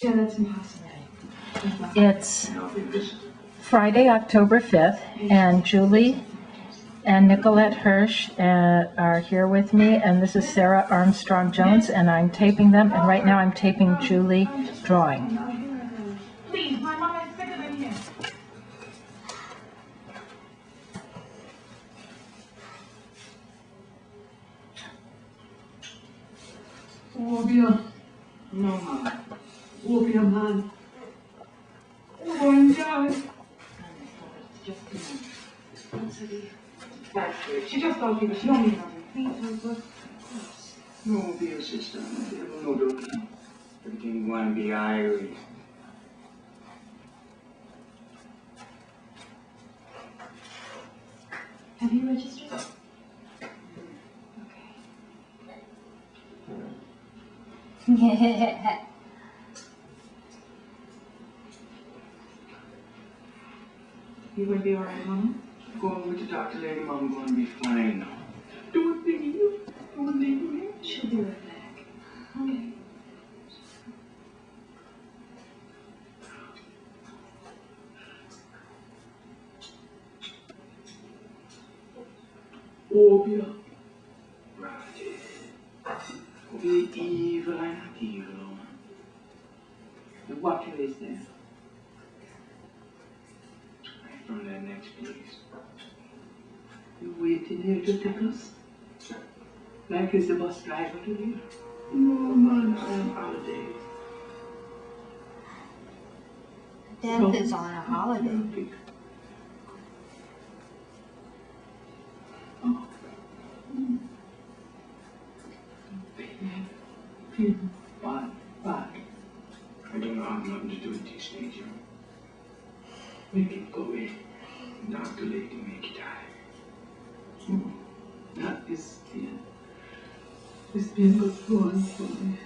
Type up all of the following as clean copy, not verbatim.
Yeah, that's impossible. It's Friday, October 5th, and Julie and Nicolette Hirsch are here with me, and this is Sarah Armstrong Jones, and I'm taping them, and right now I'm taping Julie drawing. Please, my mom is bigger than him. Obia. No, Mom. Obia, man. We're going down. Just a minute. She just don't give a shit. She don't need nothing. Please, Uncle. No, Obia, sister. No, don't. Everything going to be Irish. Have you registered? Okay. You going to be alright, Mama? Going with the doctor lady, Mom, going to be fine. Don't leave me. Don't leave me. She'll be right back. Okay. Obia. Right. Obia, evil and not evil, man. The water is there. Right from that next place. You waiting here to take us? Like is the bus driver today? No, man, I'm on holiday. Dad is on a holiday. Oh. Baby. Bye. I don't know how nothing to do with this nature. Make it go away. Not too late to make it die. Not this pain. This pain goes on for me.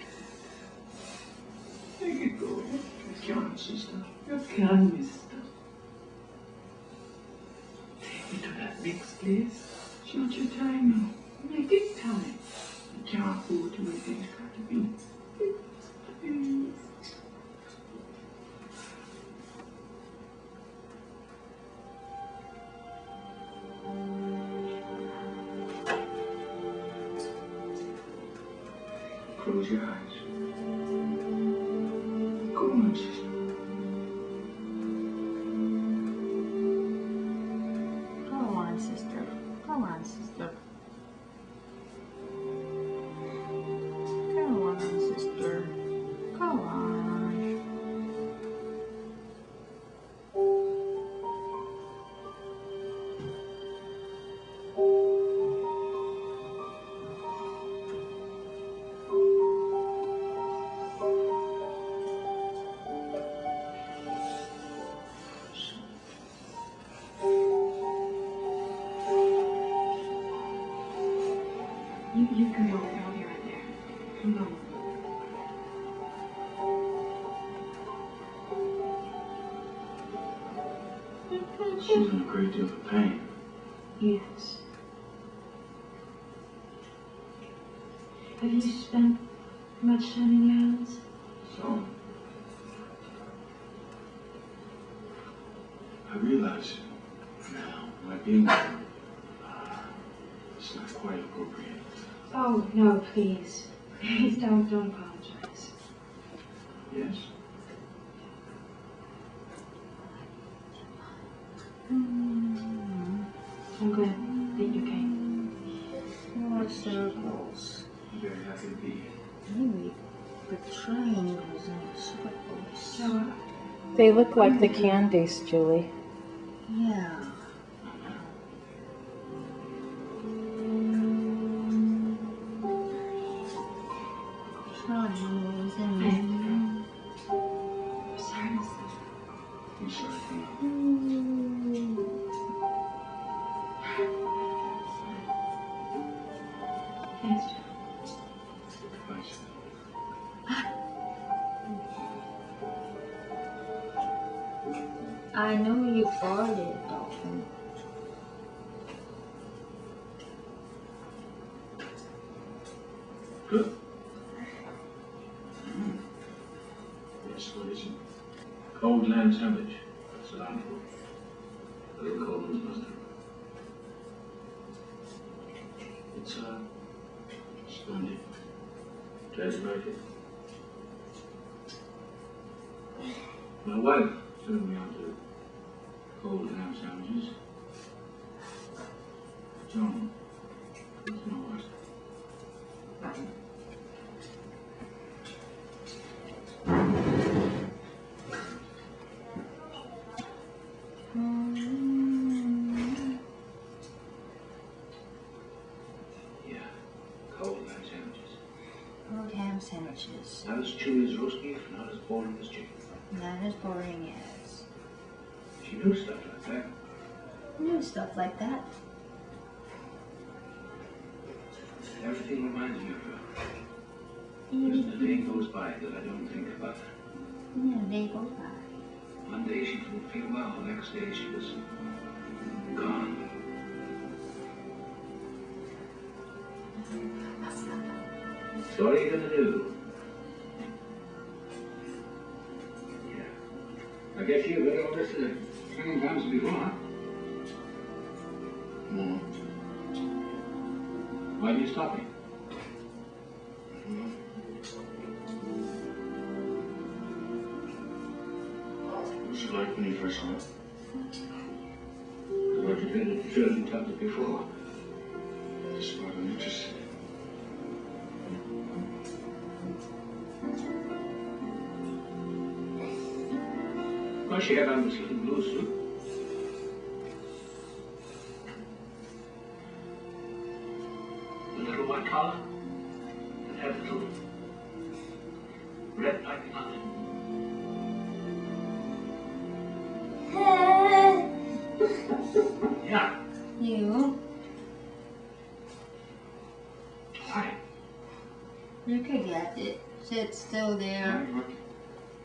Make it go away. You can't, sister. You can't, mister. Take me to that next place. It's not your time now. Make it time. You can't go to where things got to be. Please. Close your eyes. Go on, sister. Go on, sister. Go on, sister. Go on, sister. Go on. You can go. I'll be right there. Come on. She's in a great deal of pain. Yes. Have you spent much time in your house? So, I realize now my being there, it's not quite appropriate. Oh, no, please. Please don't apologize. Yes? I'm glad that you came. More circles. I'm very happy to be here. Maybe the triangles and circles. So, They look like the candies, Julie. Yeah. Triangles and I'm sorry to say. I'm sorry for you. Thanks, Joe. Thanks. I know you farted, Dolphin. Good. Yes. explanation. Cold lamb sandwich. That's what I'm for. A little cold one's mustard. It's, splendid. Tastes like it. My wife turned me on to cold ham sandwiches. John, you know what? Yeah, cold ham sandwiches. Cold ham sandwiches. Not as chewy as roast beef, not as boring as chicken. Not as boring as. She knew stuff like that. New stuff like that. Everything reminds me of her. There isn't a day goes by that I don't think about her. Yeah, they go by. One day she didn't feel well, the next day she was gone. So what are you gonna do? Yeah. I guess you've heard all this many times before, huh? No. Why do you stop me? What you like when you first saw it? What you did, you shouldn't tell it before. Just what I'm interested in. Well, she had on this little blue suit. The little white collar. It had a little red light on it. Yeah. You? Hi. You could get it. Sit still there.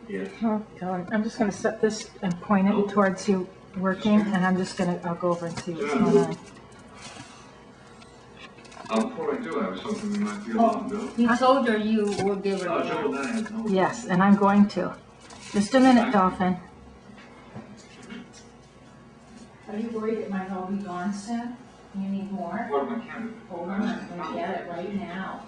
Yeah. Oh, God. I'm just going to set this and point it towards you working, and I'll go over and see what's going on. Before I do, I was hoping we might be along, Bill. You told her you would give her Oh, a Joel, I had no. Yes, and I'm going to. Just a minute, Dolphin. Are you worried it might all be gone soon? You need more? What am I counting? Hold on, I'm going to get it right now.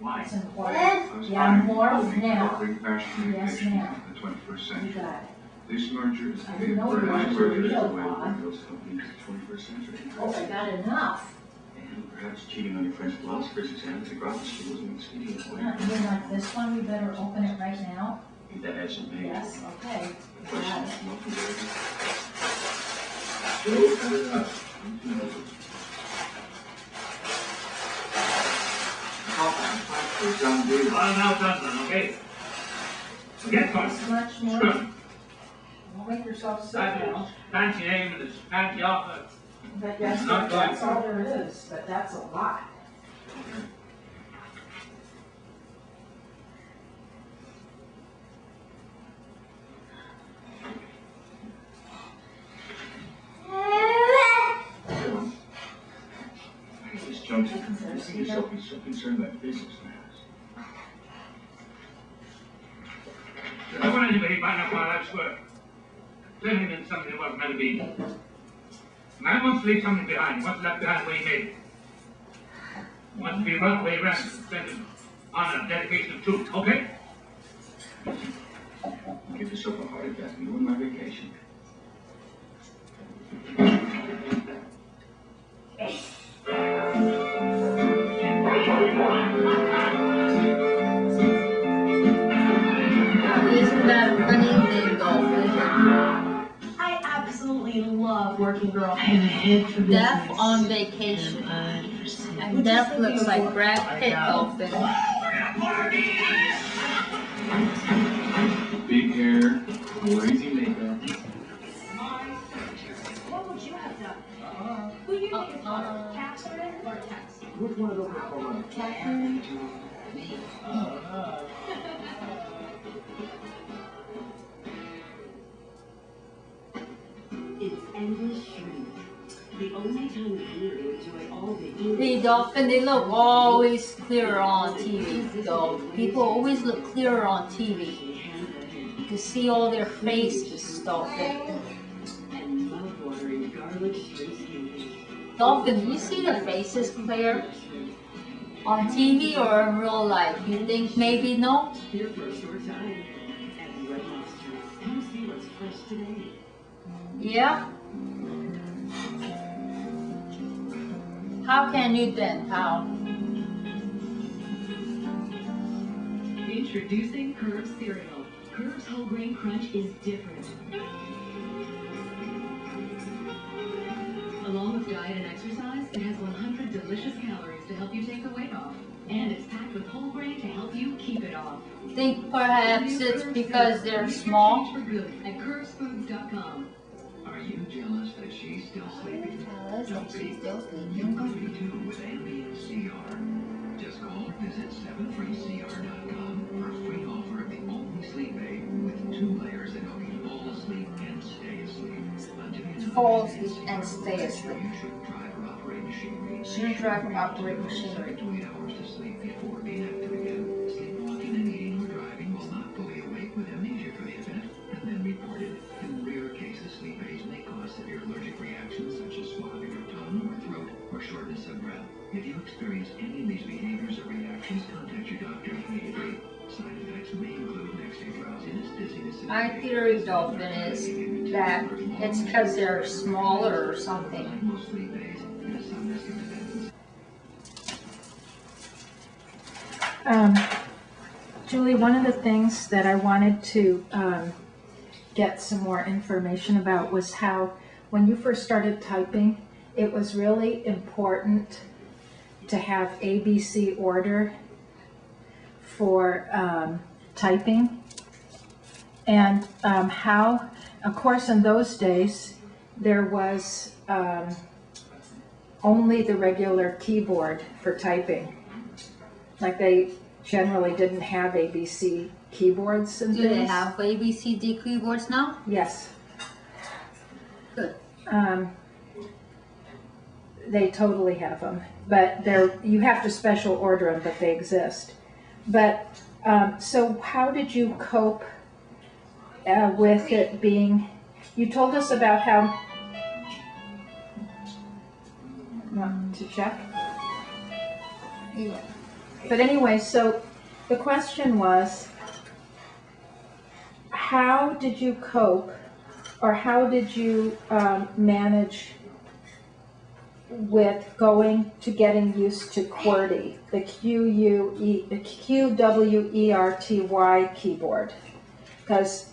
Why? It's important. I was Yeah, trying more to make now. corporate fashion Yes, communication ma'am. of the 21st You century. got it. This merger is I the know you want this to merger is real the way odd. to build something to the 21st century. Oh, I got enough. And perhaps cheating on your French philosopher's exam at the grammar school was an expedient way. You like this one, you better open it right now. That hasn't made Yes, okay. the Got question it. come up with it. So, cut it up. Now done, okay? Forget This much more. Scrum. Don't make yourself sick That now. is fancy name and it's fancy offer. But yes, Not going that's all there is, but that's a lot. This junk is yourself be so concerned about business matters. I want anybody find out my life's work. Turn him into something that wasn't meant to be. A man wants to leave something behind. What's left behind the way he made it? He wants to be right the way he ran. Sentiment, honor, dedication of truth. Okay? Give yourself a heart attack and ruin my vacation. Isn't that a funny thing, Dolphin? I absolutely love Working Girl and head for Deaf on vacation. And Deaf looks like Brad Pitt, Dolphin. Big hair, crazy makeup. What would you have done? Who do you think is better, Catherine or Tex? Which one of those are called? Catherine. It's endless shrimp. The only time of year to enjoy all the The Dolphin, they look always clearer on TV, though. People always look clearer on TV. to see all their faces, Dolphin. And mouth-watering garlic shrimp scampi. Dolphin, do you see the faces clear on TV or in real life? You think maybe no? Here for a short time at Red Lobster. Come see what's fresh today. Yeah? How can you then? How? Introducing Curve cereal. Curve's whole grain crunch is different. Along with diet and exercise, it has 100 delicious calories to help you take the weight off. And it's packed with whole grain to help you keep it off. Think perhaps it's because they're small? For good at curvesfoods.com. Are you jealous that she's still sleeping? Don't be. You could be too with ambient CR. Just call or visit 7freecr.com for a free offer of the only sleep aid with 2 layers that help you fall asleep and stay asleep. Fall asleep and stay asleep. You should drive or operate machinery. Should drive or operate machinery. 8 hours to sleep before being active again. Sleepwalking and eating or driving while not fully awake with amnesia could have been reported. In rare cases, sleep aids may cause severe allergic reactions such as swelling of your tongue or throat or shortness of breath. If you experience any of these behaviors or reactions, contact your doctor immediately. Side effects may include next-day drowsiness, dizziness, and My theory, Dolphin, is that it's because they're smaller or something. most sleep aids and some risk of dependence. Julie, one of the things that I wanted to get some more information about was how, when you first started typing, it was really important to have ABC order for typing. And how, of course, in those days, there was only the regular keyboard for typing. Like they generally didn't have ABC keyboards and Do things. they have ABCD keyboards now? Yes. Good. They totally have them, but you have to special order them, but they exist. But so how did you cope with it being, you told us about how, to check? Yeah. But anyway, so the question was, how did you cope, or how did you manage with getting used to QWERTY, the QWERTY keyboard? Because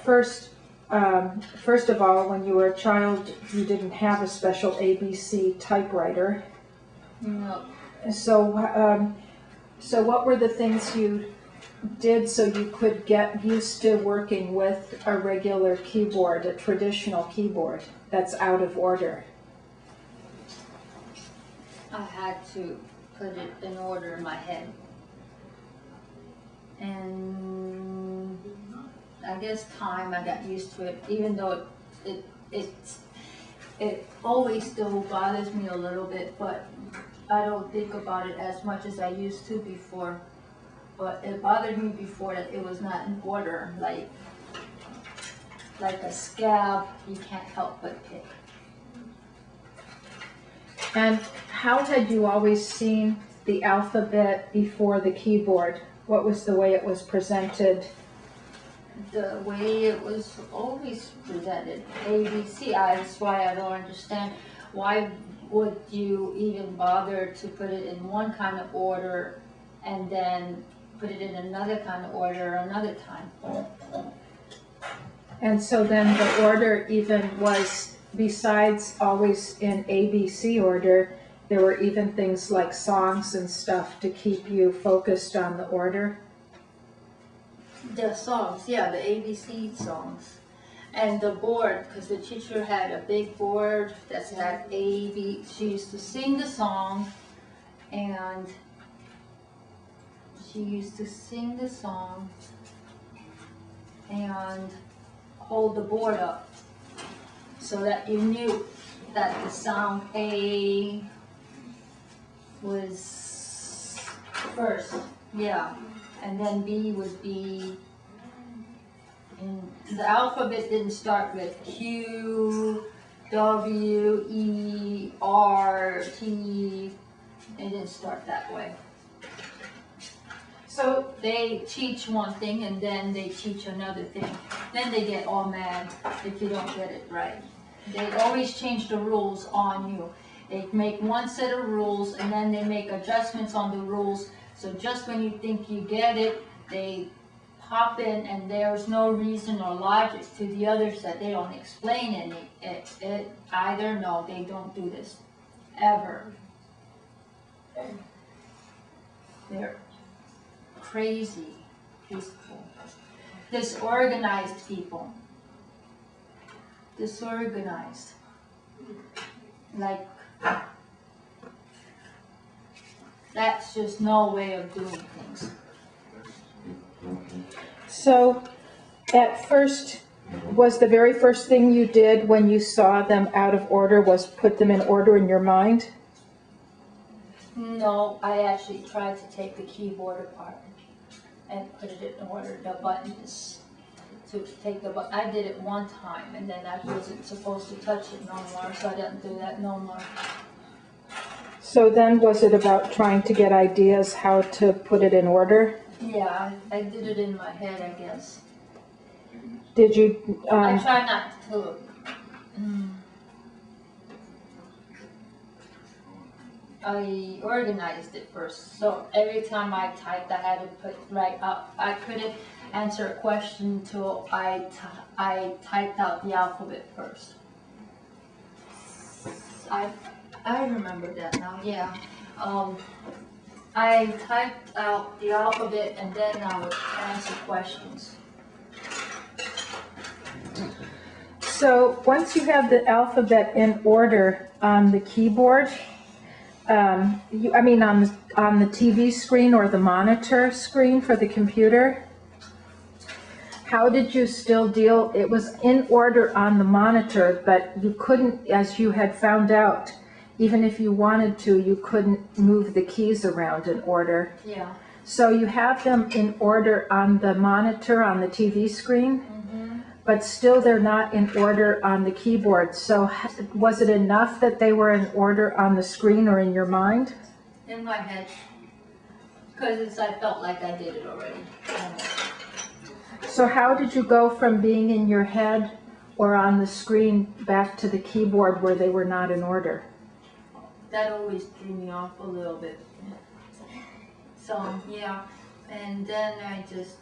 first of all, when you were a child, you didn't have a special ABC typewriter. No. So what were the things you did so you could get used to working with a regular keyboard, a traditional keyboard that's out of order? I had to put it in order in my head. And I guess time I got used to it, even though it always still bothers me a little bit, but I don't think about it as much as I used to before. But it bothered me before that it was not in order, like a scab you can't help but pick. And how had you always seen the alphabet before the keyboard? What was the way it was presented? The way it was always presented, ABC. That's why I don't understand. Why would you even bother to put it in one kind of order and then put it in another kind of order another time? And so then the order even was, besides always in ABC order, there were even things like songs and stuff to keep you focused on the order? The songs, yeah, the ABC songs. And the board, because the teacher had a big board that had A, B. She used to sing the song, and hold the board up so that you knew that the sound A was first, yeah, and then B would be The alphabet didn't start with Q, W, E, R, T. It didn't start that way. So, They teach one thing and then they teach another thing. Then they get all mad if you don't get it right. They always change the rules on you. They make one set of rules and then they make adjustments on the rules. So just when you think you get it, they pop in and there's no reason or logic to the others that they don't explain any. Either no, they don't do this ever. They're crazy people, disorganized people, disorganized, like that's just no way of doing things. So, at first, was the very first thing you did when you saw them out of order was put them in order in your mind? No, I actually tried to take the keyboard apart and put it in order, the buttons, to take the button. I did it one time and then I wasn't supposed to touch it no more, so I didn't do that no more. So then was it about trying to get ideas how to put it in order? Yeah, I did it in my head, I guess. Did you, I try not to, I organized it first. So every time I typed, I had to put right up. I couldn't answer a question until I typed out the alphabet first. I remember that now, yeah. I typed out the alphabet and then I would answer questions. so once you have the alphabet in order on the keyboard, on the TV screen or the monitor screen for the computer, how did you still deal? It was in order on the monitor, but you couldn't, as you had found out, even if you wanted to, you couldn't move the keys around in order. Yeah. So you have them in order on the monitor, on the TV screen, but still they're not in order on the keyboard. So was it enough that they were in order on the screen or in your mind? In my head. Because I felt like I did it already. So how did you go from being in your head or on the screen back to the keyboard where they were not in order? That always threw me off a little bit. So, yeah. And then I just,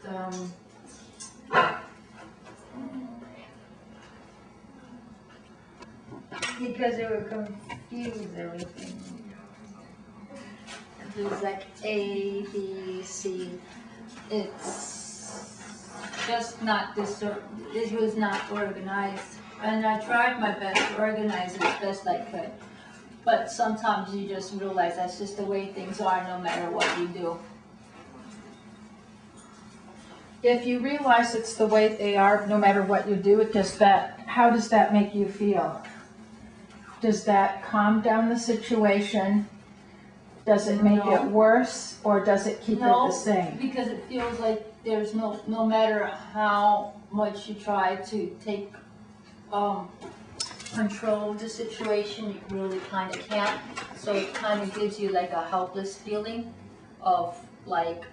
because they were confused, everything. It was like A, B, C. It's just not this. It was not organized, and I tried my best to organize it as best I could. But sometimes you just realize that's just the way things are, no matter what you do. If you realize it's the way they are, no matter what you do, how does that make you feel? Does that calm down the situation? Does it make it worse, or does it keep it the same? Because it feels like there's no matter how much you try to take control of the situation, you really kind of can't. So it kind of gives you like a helpless feeling of like,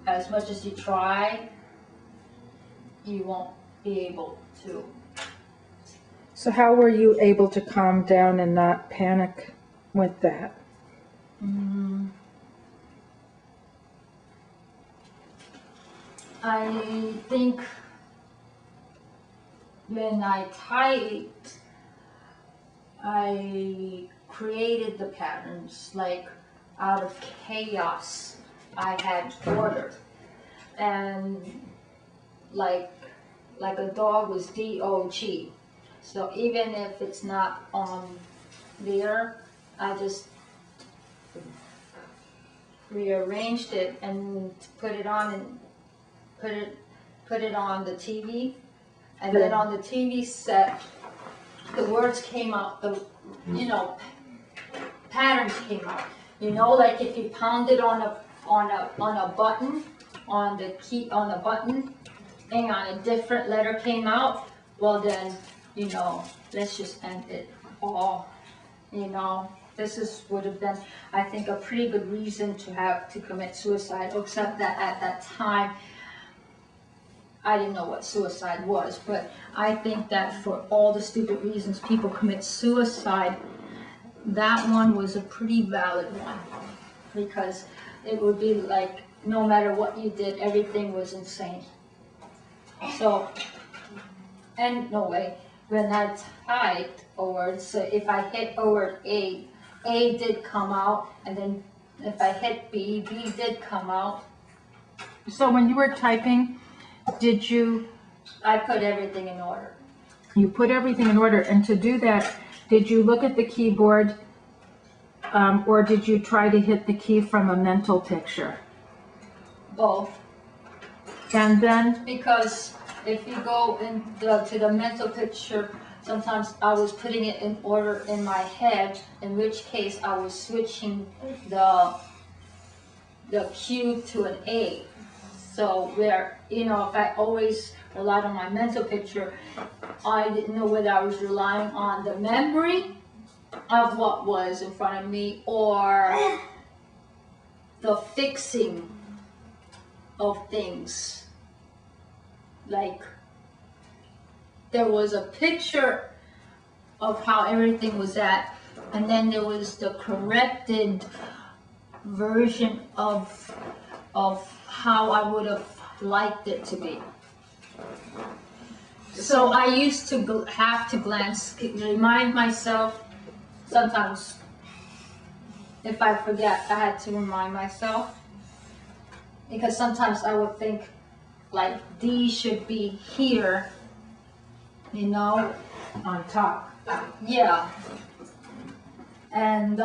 as much as you try, you won't be able to. So how were you able to calm down and not panic with that? I think when I typed, I created the patterns like out of chaos. I had order, and like a dog was D-O-G. So even if it's not on there, I just rearranged it and put it on and put it on the TV, and then on the TV set, the words came out. Patterns came out. Like if you pounded on a button, on the button, hang on, a different letter came out, well then, you know, let's just end it all, you know. Would have been, I think, a pretty good reason to commit suicide, except that at that time, I didn't know what suicide was, but I think that for all the stupid reasons people commit suicide, that one was a pretty valid one, because it would be like, no matter what you did, everything was insane. So, and no way, when I typed a word, so if I hit a word A did come out, and then if I hit B did come out. So when you were typing, I put everything in order. You put everything in order, and to do that, did you look at the keyboard, or did you try to hit the key from a mental picture? Both. And then, Because if you go to the mental picture, sometimes I was putting it in order in my head, in which case I was switching the Q to an A. So where, you know, if I always relied on my mental picture, I didn't know whether I was relying on the memory of what was in front of me or the fixing of things. Like, there was a picture of how everything was at, and then there was the corrected version of how I would have liked it to be. So I used to have to remind myself. Sometimes, if I forget, I had to remind myself, because sometimes I would think, like, D should be here, you know, on top. yeah. And